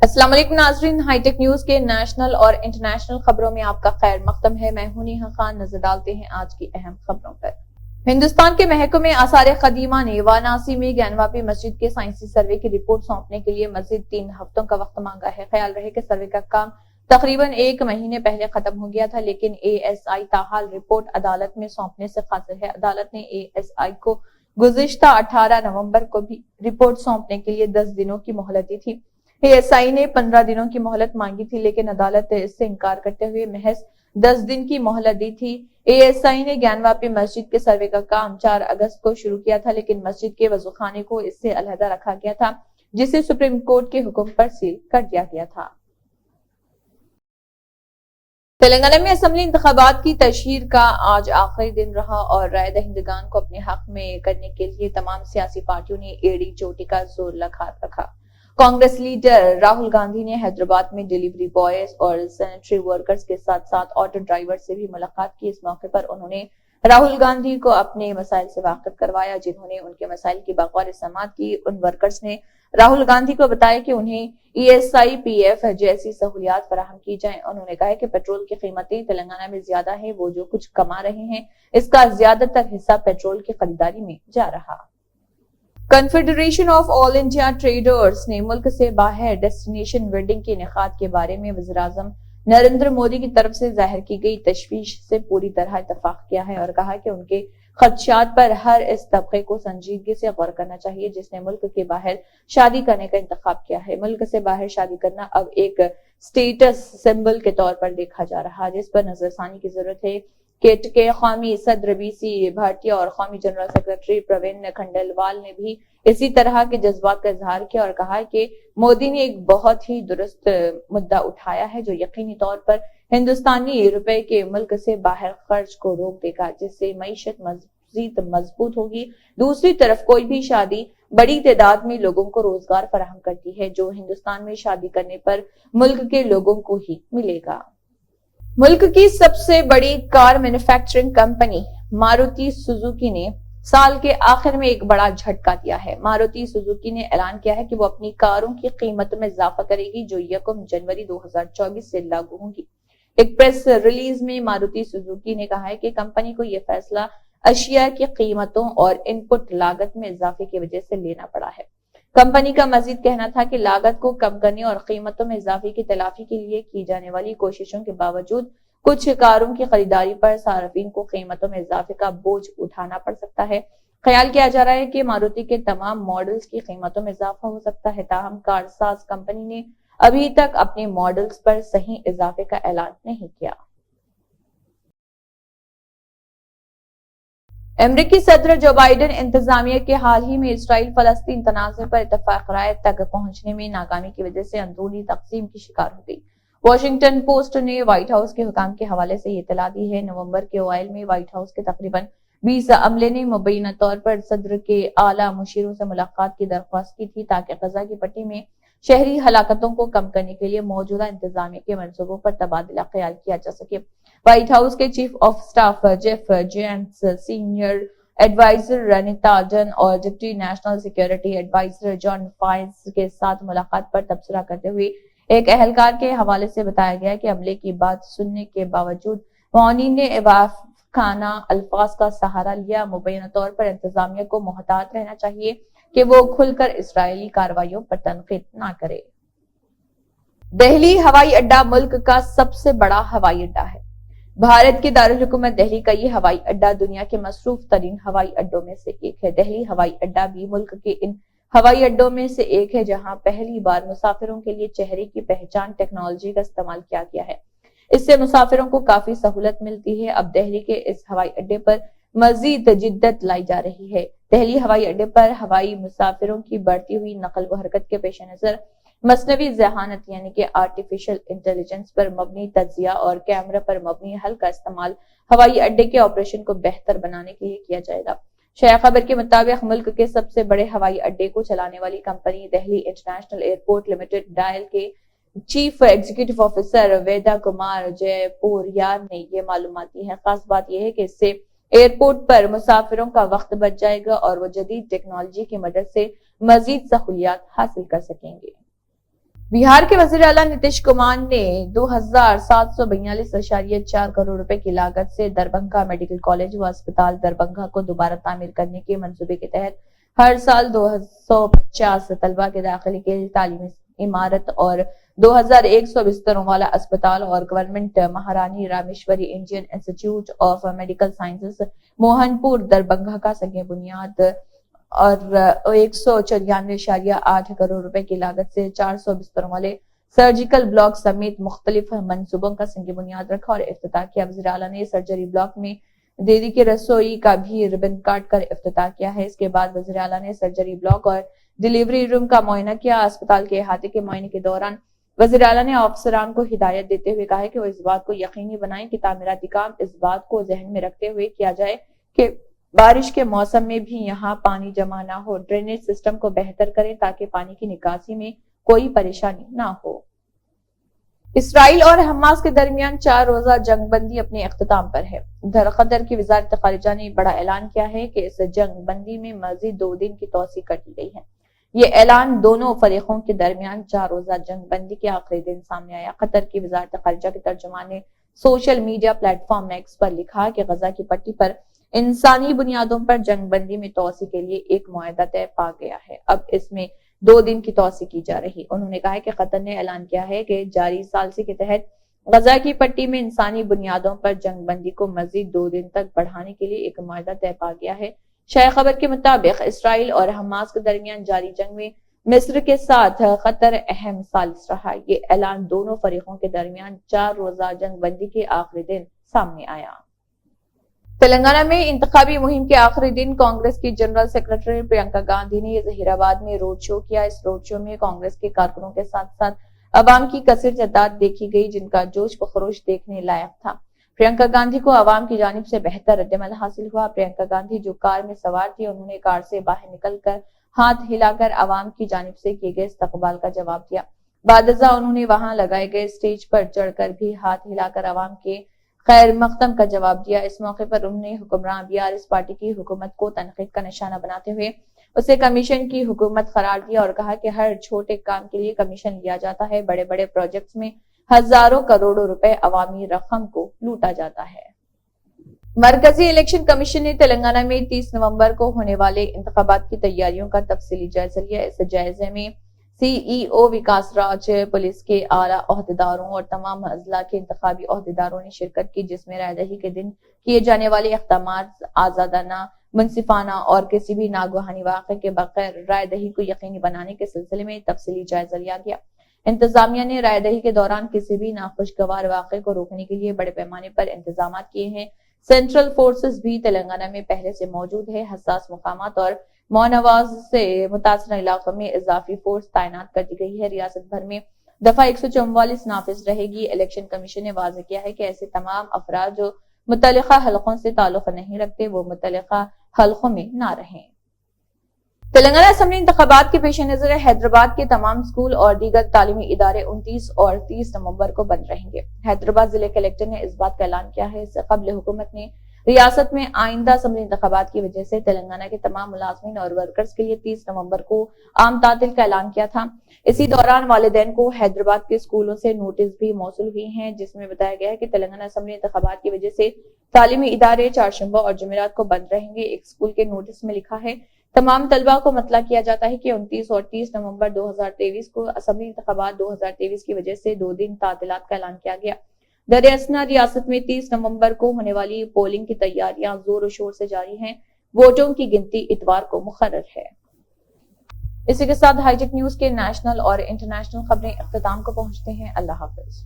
अस्सलाम वालेकुम नाजरीन, हाईटेक न्यूज के नेशनल और इंटरनेशनल खबरों में आपका खैर मकदम है। मैं हूं नेहा खान। नजर डालते हैं आज की अहम खबरों पर। हिंदुस्तान के महकमे आसार कदीमा ने वाराणसी में ज्ञानवापी मस्जिद के साइंसी सर्वे की रिपोर्ट सौंपने के लिए मजीद 3 हफ्तों का वक्त मांगा है। ख्याल रहे कि सर्वे का काम तकरीबन 1 महीने पहले खत्म हो गया था, लेकिन ASI ताहाल रिपोर्ट अदालत में सौंपने से कासिर है। अदालत ने ASI को गुज़िश्ता 18 नवंबर को भी रिपोर्ट सौंपने के लिए 10 दिनों की मोहलत दी थी। ASI ने 15 दिनों की मोहलत मांगी थी, लेकिन अदालत ने इससे इनकार करते हुए महज 10 दिन की मोहलत दी थी। ASI ने ज्ञानवापी मस्जिद के सर्वे का काम 4 अगस्त को शुरू किया था, लेकिन मस्जिद के वजूखाने को इससे अलहदा रखा गया था, जिसे सुप्रीम कोर्ट के हुक्म पर सील कर दिया गया था। तेलंगाना में असेंबली इंतखाबात की तशहीर का आज आखिरी दिन रहा और राय दहिंदगान को अपने हक में करने के लिए तमाम सियासी पार्टियों ने एड़ी चोटी का जोर रखा। कांग्रेस लीडर राहुल गांधी ने हैदराबाद में डिलीवरी बॉयज और सैनिटरी वर्कर्स के साथ साथ ऑटो ड्राइवर से भी मुलाकात की। इस मौके पर उन्होंने राहुल गांधी को अपने मसाइल से वाकिफ करवाया, जिन्होंने उनके मसाइल की बगौर समाअत की। उन वर्कर्स ने राहुल गांधी को बताया कि उन्हें ESI PF जैसी सहूलियात फराहम की जाए। उन्होंने कहा कि पेट्रोल की कीमतें तेलंगाना में ज्यादा है, वो जो कुछ कमा रहे हैं इसका ज्यादातर हिस्सा पेट्रोल की खरीदारी में जा रहा। Confederation of all India traders ने मुल्क से बाहर डेस्टिनेशन वेडिंग के इनेकाद के बारे में वज़ीर-ए-आज़म नरेंद्र मोदी की तरफ से जाहिर की गई तशवीश से पूरी तरह इत्तफाक किया है और कहा कि उनके खदशात पर हर इस तबके को संजीदगी से गौर करना चाहिए जिसने मुल्क के बाहर शादी करने का इंतखाब किया है। मुल्क से बाहर शादी करना अब एक स्टेटस सिंबल के तौर पर देखा जा रहा है, जिस पर नजरसानी की जरूरत है। केट के कौमी सदर BC भाटिया और कौमी जनरल सेक्रेटरी प्रवीण खंडेलवाल ने भी इसी तरह के जज्बात का इजहार किया और कहा कि मोदी ने एक बहुत ही दुरुस्त मुद्दा उठाया है जो यकीनी तौर पर हिंदुस्तानी रुपए के मुल्क से बाहर खर्च को रोक देगा, जिससे मईशत मजीद मजबूत होगी। दूसरी तरफ कोई भी शादी बड़ी तादाद में लोगों को रोजगार फराहम करती है, जो हिंदुस्तान में शादी करने पर मुल्क के लोगों को ही मिलेगा। मुल्क की सबसे बड़ी car manufacturing company Maruti Suzuki ने साल के आखिर में एक बड़ा झटका दिया है। मारुति सुजुकी ने ऐलान किया है कि वो अपनी कारों की कीमतों में इजाफा करेगी, जो 1 जनवरी 2024 से लागू होंगी। एक प्रेस रिलीज में मारुति सुजुकी ने कहा है कि कंपनी को यह फैसला अशिया की कीमतों और इनपुट लागत में इजाफे की वजह से लेना पड़ा है। कंपनी का मजीद कहना था कि लागत को कम करने और कीमतों में इजाफे की तलाफी के लिए की जाने वाली कोशिशों के बावजूद कुछ कारों की खरीदारी पर सार्फिन को कीमतों में इजाफे का बोझ उठाना पड़ सकता है। ख्याल किया जा रहा है कि मारुति के तमाम मॉडल्स की कीमतों में इजाफा हो सकता है, ताहम कारसाज कंपनी ने अभी तक अपने मॉडल्स पर सही इजाफे का ऐलान नहीं किया। अमेरिकी सदर जो बाइडेन इंतजामिया के हाल ही में इसराइल फलस्तीन तनाज़े पर इत्तफाक राय तक पहुंचने में नाकामी की वजह से अंदरूनी तकसीम की शिकार हो गई। वॉशिंगटन पोस्ट ने व्हाइट हाउस के हुकाम के हवाले से ये इत्तला दी है। नवंबर के ओवाइल में व्हाइट हाउस के तकरीबन 20 अमले ने मुबैना तौर पर सदर के आला मुशीरों से मुलाकात की दरख्वास्त की थी, ताकि गजा की पट्टी में शहरी हलाकतों को कम करने के लिए मौजूदा इंतजामिया के मंसूबों पर तबादला ख्याल किया जा सके। व्हाइट हाउस के chief of staff Jeff Zients, senior adviser Anita Dunn और deputy national security adviser Jon Finer के साथ मुलाकात पर तबसरा करते हुए एक अहलकार के हवाले से बताया गया कि अमले की बात सुनने के बावजूद मौनीन ने खाना अल्फाज का सहारा लिया। मुबैना तौर पर इंतजामिया को मोहतात रहना चाहिए कि वो खुलकर इसराइली कार्रवाइयों पर तनकीद ना करे। दिल्ली हवाई अड्डा मुल्क का सबसे बड़ा हवाई अड्डा है। भारत के दारुल हुकूमत दिल्ली का ये हवाई अड्डा दुनिया के मसरूफ तरीन हवाई अड्डों में से एक है। दिल्ली हवाई अड्डा भी मुल्क के इन हवाई अड्डों में से एक है जहां पहली बार मुसाफिरों के लिए चेहरे की पहचान टेक्नोलॉजी का इस्तेमाल किया गया है। इससे मुसाफिरों को काफी सहूलत मिलती है। अब दिल्ली के इस हवाई अड्डे पर मजीद जिद्दत लाई जा रही है। दिल्ली हवाई अड्डे पर हवाई मुसाफिरों की बढ़ती हुई नकल व हरकत के पेश नजर मसनवी ज़हानत यानी कि आर्टिफिशियल इंटेलिजेंस पर मबनी तज्जिया और कैमरा पर मबनी हल का इस्तेमाल हवाई अड्डे के ऑपरेशन को बेहतर बनाने के लिए किया जाएगा। शाया खबर के मुताबिक मुल्क के सबसे बड़े हवाई अड्डे को चलाने वाली company Delhi international airport limited dial के चीफ एग्जीक्यूटिव ऑफिसर वेदा कुमार जयपुरियार ने ये मालूमात दी है। खास बात यह है कि इससे एयरपोर्ट पर मुसाफिरों का वक्त बच जाएगा और वो जदीद टेक्नोलॉजी की मदद से मजीद सहूलियात हासिल कर सकेंगे। बिहार के वजीर आला नीतीश कुमार ने 2,742.4 करोड़ रुपए की लागत से दरभंगा मेडिकल कॉलेज व अस्पताल दरभंगा को दोबारा तामीर करने के मंसूबे के तहत हर साल 250 तलबा के दाखिले के लिए तालीमी इमारत और 2100 बिस्तरों वाला अस्पताल और गवर्नमेंट महारानी Rameshwari Indian institute of medical sciences Mohanpur Darbhanga का संग बुनियाद और 194.8 करोड़ रुपए की लागत से 400 बिस्तरों वाले सर्जिकल ब्लॉक समेत मुख्तलिफ मंसूबों का संग बुनियाद रखा और इफ्तिताह किया। वज़ीर आला ने सर्जरी ब्लॉक में दीदी की रसोई का भी रिबन काट कर इफ्तिताह किया है। इसके बाद वज़ीर आला ने सर्जरी ब्लॉक और डिलीवरी रूम का मुआयना किया। अस्पताल के अहाते के मुआयने के दौरान वज़ीर आला ने अफसरान को हिदायत देते हुए कहा कि वो इस बात को यकीनी बनाएं कि तामीराती काम इस बात को जहन में रखते हुए किया जाए कि बारिश के मौसम में भी यहाँ पानी जमा ना हो। ड्रेनेज सिस्टम को बेहतर करें ताकि पानी की निकासी में कोई परेशानी ना हो। इसराइल और हमास के दरमियान 4 रोजा जंगबंदी अपने इख्तिताम पर है। उधर कतर की वजारत खारिजा ने बड़ा ऐलान किया है कि इस जंगबंदी में मजीद 2 दिन की तोसी कर दी गई है। ये ऐलान दोनों फरीकों के दरमियान 4 रोजा जंगबंदी के आखिरी दिन सामने आया। कतर की वजारत खारिजा के तर्जुमान ने सोशल मीडिया प्लेटफॉर्म एक्स पर लिखा कि गजा की पट्टी पर इंसानी बुनियादों पर जंगबंदी में तोसी के लिए एक मुआहदा तय पा गया है। अब इसमें 2 दिन की तोसी की जा रही। उन्होंने कहा कि कतर ने ऐलान किया है कि जारी सालसी के तहत गजा की पट्टी में इंसानी बुनियादों पर जंगबंदी को मजीद 2 दिन तक बढ़ाने के लिए एक मुआहदा तय पा गया है। शाया खबर के मुताबिक इसराइल और हमास के दरमियान जारी जंग में मिस्र के साथ कतर अहम सालिस रहा। ये ऐलान दोनों फरीकों के दरमियान 4 रोजा जंगबंदी के आखिरी दिन सामने आया। तेलंगाना में इंतखाबी मुहिम के आखिरी दिन कांग्रेस की जनरल सेक्रेटरी प्रियंका गांधी ने जहीराबाद में रोड शो किया। इस रोड शो में कांग्रेस के कारकुनों के साथ साथ अवाम की कसीर तादाद देखी गई, जिनका जोश व खरोश देखने लायक था। प्रियंका गांधी को अवाम की जानिब से बेहतर रद्दमल हासिल हुआ। प्रियंका गांधी जो कार में सवार थी, उन्होंने कार से बाहर निकलकर हाथ हिलाकर अवाम की जानिब से किए गए इस्तकबाल का जवाब दिया। बादजा उन्होंने वहां लगाए गए स्टेज पर चढ़कर भी हाथ हिलाकर अवाम के खैर मकदम का जवाब दिया। इस मौके पर उन्होंने हुक्मरान बीआरएस पार्टी की हुकूमत को तनकीद का निशाना बनाते हुए उसे कमीशन की हुकूमत करार दिया और कहा कि हर छोटे काम के लिए कमीशन लिया जाता है। बड़े बड़े प्रोजेक्ट्स में हजारों करोड़ों रुपए अवामी रकम को लूटा जाता है। मरकजी इलेक्शन कमीशन ने तेलंगाना में 30 नवंबर को होने वाले इंतखाबात की तैयारियों का तफसीली जायजा लिया। इस जायजे में सीईओ विकास राज, पुलिस के आला ओहदेदारों और तमाम अजला के इंतखाबी ओहदेदारों ने शिरकत की, जिसमें रायदही के दिन किए जाने वाले इक़दामात आजादाना, मुनसिफाना और किसी भी नागवानी वाक़े के बगैर रायदही को यकीनी बनाने के सिलसिले में तफसीली जायजा लिया गया। इंतजामिया ने रायदही के दौरान किसी भी नाखुशगवार वाक़े को रोकने के लिए बड़े पैमाने पर इंतजाम किए हैं। सेंट्रल फोर्सेस भी तेलंगाना में पहले से मौजूद है। हसास मुकामात और मौनवाज से मुतासर इलाकों में इजाफी फोर्स तैनात कर दी गई है। रियासत भर में दफा 144 नाफिज रहेगी। इलेक्शन कमीशन ने वाज़ेह किया है कि ऐसे तमाम अफराद जो मुतल्लिका हलकों से ताल्लुक नहीं रखते, वो मुतल्लिका हलकों में ना रहें। तेलंगाना असेंबली इंतखाबात के पेश नजर हैदराबाद के तमाम स्कूल और दीगर तालीमी इदारे 29 और 30 नवंबर को बंद रहेंगे। हैदराबाद जिले कलेक्टर ने इस बात का ऐलान किया है। इससे कबल हुकूमत ने रियासत में आइंदा असेंबली इंतखाबात की वजह से तेलंगाना के तमाम मुलाजमीन और वर्कर्स के लिए 30 नवंबर को आम तातिल का ऐलान किया था। इसी दौरान वालिदैन को हैदराबाद के स्कूलों से नोटिस भी मौसूल हुई हैं, जिसमें बताया गया है कि तेलंगाना असेंबली इंतखाबात की वजह से तालीमी इदारे चारशंबा और जुमेरात को बंद रहेंगे। एक स्कूल के नोटिस में लिखा है, तमाम तलबा को मतला किया जाता है कि 29 और 30 नवंबर 2023 को असेंबली इंतखाबात 2023 की वजह से 2 दिन तातिलात का ऐलान किया गया। दरअसल रियासत में 30 नवंबर को होने वाली पोलिंग की तैयारियां जोर शोर से जारी हैं। वोटों की गिनती इतवार को मुकर्रर है। इसी के साथ हाईटेक न्यूज के नेशनल और इंटरनेशनल खबरें इख्तिताम को पहुंचते हैं। अल्लाह हाफिज।